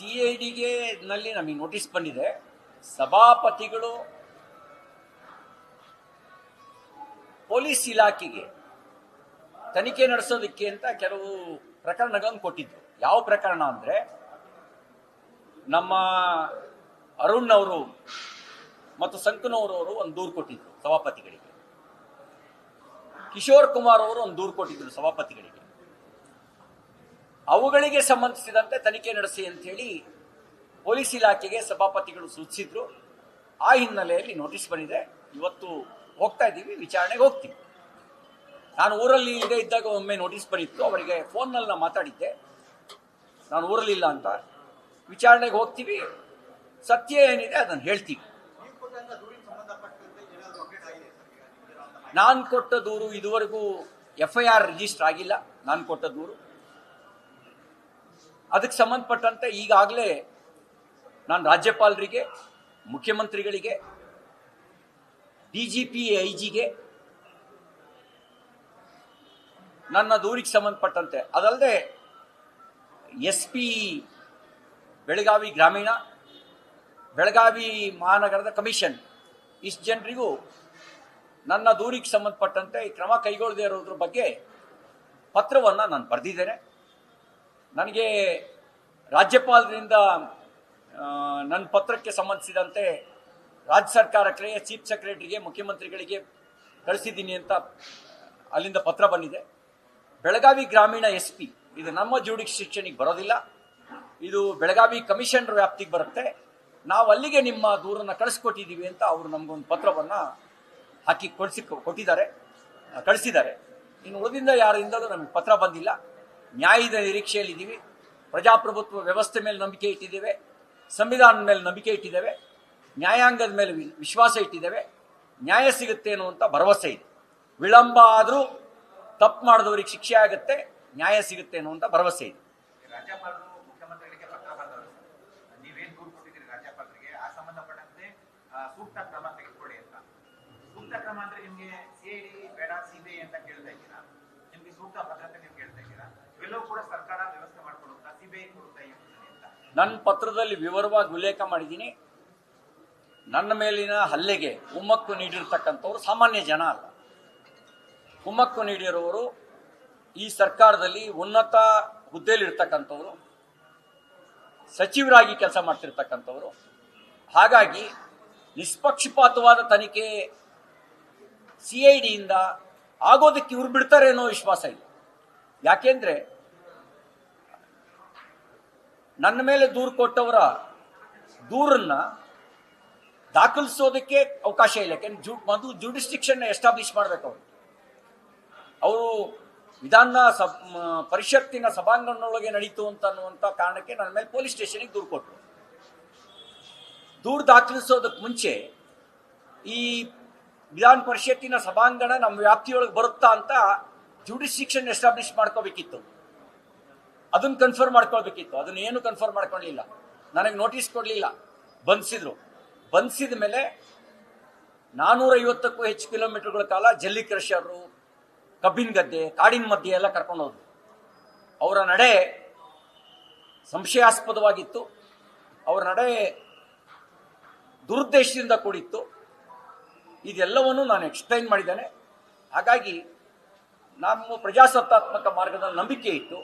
CIDಗೆ ನಲ್ಲಿ ನಮಗೆ ನೋಟಿಸ್ ಬಂದಿದೆ. ಸಭಾಪತಿಗಳು ಪೊಲೀಸ್ ಇಲಾಖೆಗೆ ತನಿಖೆ ನಡೆಸೋದಕ್ಕೆ ಅಂತ ಕೆಲವು ಪ್ರಕರಣಗಳನ್ನು ಕೊಟ್ಟಿದ್ರು. ಯಾವ ಪ್ರಕರಣ ಅಂದರೆ, ನಮ್ಮ ಅರುಣ್ ಅವರು ಮತ್ತು ಸಂಕನೂರವರು ಒಂದು ದೂರು ಕೊಟ್ಟಿದ್ರು ಸಭಾಪತಿಗಳಿಗೆ. ಕಿಶೋರ್ ಕುಮಾರ್ ಅವರು ಒಂದು ದೂರು ಕೊಟ್ಟಿದ್ರು ಸಭಾಪತಿಗಳಿಗೆ. ಅವುಗಳಿಗೆ ಸಂಬಂಧಿಸಿದಂತೆ ತನಿಖೆ ನಡೆಸಿ ಅಂತ ಹೇಳಿ ಪೊಲೀಸ್ ಇಲಾಖೆಗೆ ಸಭಾಪತಿಗಳು ಸೂಚಿಸಿದ್ರು. ಆ ಹಿನ್ನೆಲೆಯಲ್ಲಿ ನೋಟಿಸ್ ಬಂದಿದೆ. ಇವತ್ತು ಹೋಗ್ತಾ ಇದ್ದೀವಿ, ವಿಚಾರಣೆಗೆ ಹೋಗ್ತೀವಿ. ನಾನು ಊರಲ್ಲಿ ಇಲ್ಲದೆ ಇದ್ದಾಗ ಒಮ್ಮೆ ನೋಟಿಸ್ ಬಂದಿತ್ತು. ಅವರಿಗೆ ಫೋನ್ನಲ್ಲಿ ನಾನು ಮಾತಾಡಿದ್ದೆ, ನಾನು ಊರಲ್ಲಿಲ್ಲ ಅಂತ. ವಿಚಾರಣೆಗೆ ಹೋಗ್ತೀವಿ, ಸತ್ಯ ಏನಿದೆ ಅದನ್ನು ಹೇಳ್ತೀವಿ. ನಾನು ಕೊಟ್ಟ ದೂರು ಇದುವರೆಗೂ FIR ರಿಜಿಸ್ಟರ್ ಆಗಿಲ್ಲ. ನಾನು ಕೊಟ್ಟ ದೂರು ಅದಕ್ಕೆ ಸಂಬಂಧಪಟ್ಟಂತೆ ಈಗಾಗಲೇ ನಾನು ರಾಜ್ಯಪಾಲರಿಗೆ, ಮುಖ್ಯಮಂತ್ರಿಗಳಿಗೆ, DGP IG ನನ್ನ ದೂರಿಗೆ ಸಂಬಂಧಪಟ್ಟಂತೆ, ಅದಲ್ಲದೆ SP ಬೆಳಗಾವಿ ಗ್ರಾಮೀಣ, ಬೆಳಗಾವಿ ಮಹಾನಗರದ ಕಮಿಷನ್, ಇಷ್ಟು ಜನರಿಗೂ ನನ್ನ ದೂರಿಗೆ ಸಂಬಂಧಪಟ್ಟಂತೆ ಕ್ರಮ ಕೈಗೊಳ್ಳದೇ ಇರೋದ್ರ ಬಗ್ಗೆ ಪತ್ರವನ್ನು ನಾನು ಬರೆದಿದ್ದೇನೆ. ನನಗೆ ರಾಜ್ಯಪಾಲರಿಂದ ನನ್ನ ಪತ್ರಕ್ಕೆ ಸಂಬಂಧಿಸಿದಂತೆ ರಾಜ್ಯ ಸರ್ಕಾರಕ್ಕೆ, ಚೀಫ್ ಸೆಕ್ರೆಟರಿಗೆ, ಮುಖ್ಯಮಂತ್ರಿಗಳಿಗೆ ಕಳಿಸಿದ್ದೀನಿ ಅಂತ ಅಲ್ಲಿಂದ ಪತ್ರ ಬಂದಿದೆ. ಬೆಳಗಾವಿ ಗ್ರಾಮೀಣ SP ಇದು ನಮ್ಮ ಜ್ಯೂರಿಡಿಕ್ಷನ್ಗೆ ಬರೋದಿಲ್ಲ, ಇದು ಬೆಳಗಾವಿ ಕಮಿಷನರ್ ವ್ಯಾಪ್ತಿಗೆ ಬರುತ್ತೆ. ನಾವು ಅಲ್ಲಿಗೆ ನಿಮ್ಮ ದೂರನ್ನು ಕಳಿಸ್ಕೊಟ್ಟಿದ್ದೀವಿ ಅಂತ ಅವರು ನಮಗೊಂದು ಪತ್ರವನ್ನು ಹಾಕಿ ಕಳಿಸಿದ್ದಾರೆ. ಇನ್ನು ಉಳಿದಿಂದ ಯಾರಿಂದಲೂ ನಮಗೆ ಪತ್ರ ಬಂದಿಲ್ಲ. ನ್ಯಾಯದ ನಿರೀಕ್ಷೆಯಲ್ಲಿದ್ದೀವಿ. ಪ್ರಜಾಪ್ರಭುತ್ವ ವ್ಯವಸ್ಥೆ ಮೇಲೆ ನಂಬಿಕೆ ಇಟ್ಟಿದ್ದೇವೆ, ಸಂವಿಧಾನದ ಮೇಲೆ ನಂಬಿಕೆ ಇಟ್ಟಿದ್ದೇವೆ, ನ್ಯಾಯಾಂಗದ ಮೇಲೆ ವಿಶ್ವಾಸ ಇಟ್ಟಿದ್ದೇವೆ. ನ್ಯಾಯ ಸಿಗುತ್ತೆ ಅನ್ನುವಂಥ ಭರವಸೆ ಇದೆ. ವಿಳಂಬ ಆದರೂ ತಪ್ಪು ಮಾಡಿದವರಿಗೆ ಶಿಕ್ಷೆ ಆಗುತ್ತೆ, ನ್ಯಾಯ ಸಿಗುತ್ತೆ ಅನ್ನುವಂಥ ಭರವಸೆ ಇದೆ. ರಾಜ್ಯಪಾಲರು ಮುಖ್ಯಮಂತ್ರಿಗಳಿಗೆ ಪತ್ರ ಬರೆದವರು, ನೀವೇನು ದೂರು ಕೊಟ್ಟಿದ್ದೀರಿ ರಾಜ್ಯಪಾಲರಿಗೆ, ಆ ಸಂಬಂಧಪಟ್ಟಂತೆ ಸೂಕ್ತ ಕ್ರಮ ತೆಗೆದುಕೊಳ್ಳಿ ಅಂತ. ಸೂಕ್ತ ಕ್ರಮ ಅಂದ್ರೆ ನಿಮಗೆ CID ಬೇಡ, CBI ಅಂತ ಕೇಳ್ತಾ ಇದ್ದೀರಾ. ನಿಮ್ಗೆ ಸೂಕ್ತ ಭದ್ರತೆ ನೀವು ಕೇಳ್ತಾ ಇದ್ದೀರಾ. ಇವೆಲ್ಲವೂ ಕೂಡ ಸರ್ಕಾರ ವ್ಯವಸ್ಥೆ ಮಾಡ್ಕೊಡುತ್ತಾ, CBI ಕೊಡುತ್ತಾ ಅಂತ ನನ್ನ ಪತ್ರದಲ್ಲಿ ವಿವರವಾಗಿ ಉಲ್ಲೇಖ ಮಾಡಿದ್ದೀನಿ. ನನ್ನ ಮೇಲಿನ ಹಲ್ಲೆಗೆ ಕುಮ್ಮಕ್ಕು ನೀಡಿರ್ತಕ್ಕಂಥವ್ರು ಸಾಮಾನ್ಯ ಜನ ಅಲ್ಲ. ಕುಮ್ಮಕ್ಕು ನೀಡಿರುವವರು ಈ ಸರ್ಕಾರದಲ್ಲಿ ಉನ್ನತ ಹುದ್ದೆಯಲ್ಲಿರ್ತಕ್ಕಂಥವ್ರು, ಸಚಿವರಾಗಿ ಕೆಲಸ ಮಾಡ್ತಿರ್ತಕ್ಕಂಥವ್ರು. ಹಾಗಾಗಿ ನಿಷ್ಪಕ್ಷಪಾತವಾದ ತನಿಖೆ CIDಯಿಂದ ಆಗೋದಕ್ಕೆ ಇವ್ರು ಬಿಡ್ತಾರೆ ಅನ್ನೋ ವಿಶ್ವಾಸ ಇದೆ. ಯಾಕೆಂದ್ರೆ ನನ್ನ ಮೇಲೆ ದೂರು ಕೊಟ್ಟವರ ದೂರನ್ನ ದಾಖಲಿಸೋದಕ್ಕೆ ಅವಕಾಶ ಇಲ್ಲ. ಯಾಕೆಂದ್ರೆ ಮೊದಲು ಜ್ಯೂರಿಡಿಕ್ಷನ್ ಎಸ್ಟಾಬ್ಲಿಷ್ ಮಾಡಬೇಕು. ಅವರು ವಿಧಾನ ಪರಿಷತ್ತಿನ ಸಭಾಂಗಣದೊಳಗೆ ನಡೀತು ಅನ್ನುವಂಥ ಕಾರಣಕ್ಕೆ ನನ್ನ ಮೇಲೆ ಪೊಲೀಸ್ ಸ್ಟೇಷನ್ಗೆ ದೂರು ಕೊಟ್ಟರು. ದೂರು ದಾಖಲಿಸೋದಕ್ಕೆ ಮುಂಚೆ ಈ ವಿಧಾನ ಪರಿಷತ್ತಿನ ಸಭಾಂಗಣ ನಮ್ಮ ವ್ಯಾಪ್ತಿಯೊಳಗೆ ಬರುತ್ತಾ ಅಂತ ಜ್ಯೂರಿಡಿಕ್ಷನ್ ಎಸ್ಟಾಬ್ಲಿಷ್ ಮಾಡ್ಕೋಬೇಕಿತ್ತು. ಅದನ್ನು ಕನ್ಫರ್ಮ್ ಮಾಡ್ಕೊಳ್ಬೇಕಿತ್ತು. ಅದನ್ನ ಏನು ಕನ್ಫರ್ಮ್ ಮಾಡ್ಕೊಳ್ಳಿಲ್ಲ. ನನಗೆ ನೋಟಿಸ್ ಕೊಡಲಿಲ್ಲ. ಬಂಧಿಸಿದ ಮೇಲೆ 450ಕ್ಕೂ ಹೆಚ್ಚು ಕಿಲೋಮೀಟರ್ಗಳ ಕಾಲ ಜಲ್ಲಿ ಕ್ರಷರು, ಕಬ್ಬಿನ ಗದ್ದೆ, ಕಾಡಿನ ಮಧ್ಯೆ ಎಲ್ಲ ಕರ್ಕೊಂಡು ಹೋದ್ರು. ಅವರ ನಡೆ ಸಂಶಯಾಸ್ಪದವಾಗಿತ್ತು. ಅವರ ನಡೆ ದುರುದ್ದೇಶದಿಂದ ಕೂಡಿತ್ತು. ಇದೆಲ್ಲವನ್ನು ನಾನು ಎಕ್ಸ್ಪ್ಲೈನ್ ಮಾಡಿದ್ದೇನೆ. ಹಾಗಾಗಿ ನಮ್ಮ ಪ್ರಜಾಸತ್ತಾತ್ಮಕ ಮಾರ್ಗದಲ್ಲಿ ನಂಬಿಕೆ ಇಟ್ಟು